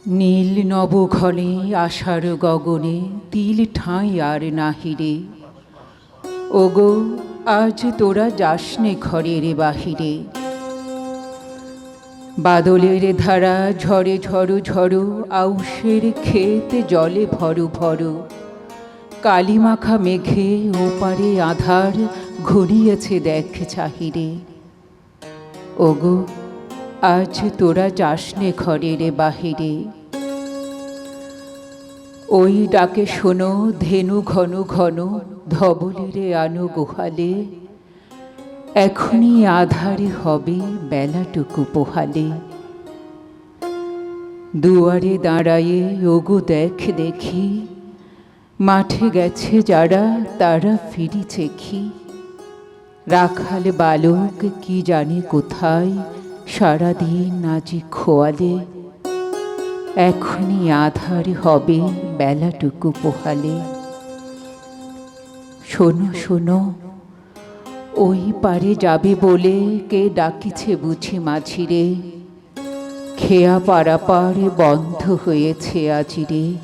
নীল নবঘনে আষাঢ় গগনে তিল ঠাঁই আর নাহিরে। ওগো আজ তোরা যাসনে ঘরের বাহিরে। বাদলের ধারা ঝরে ঝড়ো ঝড়ো, আউশের ক্ষেত জলে ভরো ভরো। কালিমাখা মেঘে ওপারে আধার ঘনিয়েছে দেখ চাহিরে। ওগো আজ তোরা যাসনে ঘরের বাহিরে। ওই ডাকে শোনো ধেনু ঘন ঘন, ধবলেরে আনো গোহালে। এখনই আধারে হবে বেলাটুকু পোহালে। দুয়ারে দাঁড়ায়ে ওগো দেখ দেখি, মাঠে গেছে যারা তারা ফিরিছে কি। রাখাল বালক কি জানে কোথায়, সারাদিন আজি খোয়ালে। এখনই আধার হবে বেলাটুকু পোহালে। শোনো শোনো, ওই পারে যাবে বলে কে ডাকিছে বুঝি মাঝিরে। খেয়া পারাপার বন্ধ হয়েছে আজিরে।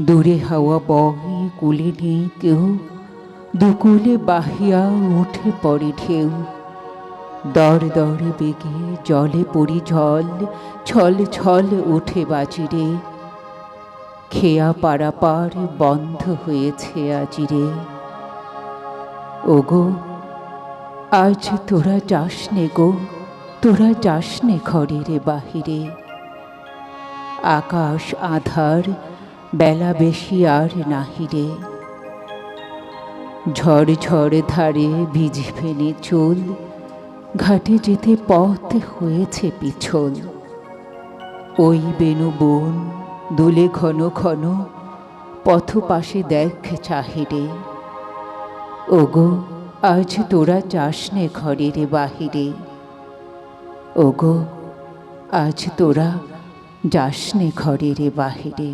দূরে হাওয়া বহে কুলে নেই কেউ, দুকুলে বাহিয়া উঠে পড়ে ঢেউ। দর দরে বেগে জলে পড়ি ঝল, ছল ছল উঠে বাজিরে। খেয়া পারাপার বন্ধ হয়েছে আজিরে। ওগো আজ তোরা যাসনে গো, তোরা যাসনে ঘরের বাহিরে। আকাশ আধার, বেলা বেশি আর নাহিরে। ঝড় ঝড় ধারে ভিজে ফেনে চুল, ঘাটে যেতে পথ হয়েছে পিছল। ওই বেনু বন দুলে ঘন ঘন, পথ পাশে দেখ চাহিরে। ওগো আজ তোরা যাসনে ঘরের বাহিরে। ওগো আজ তোরা যাসনে ঘরের বাহিরে।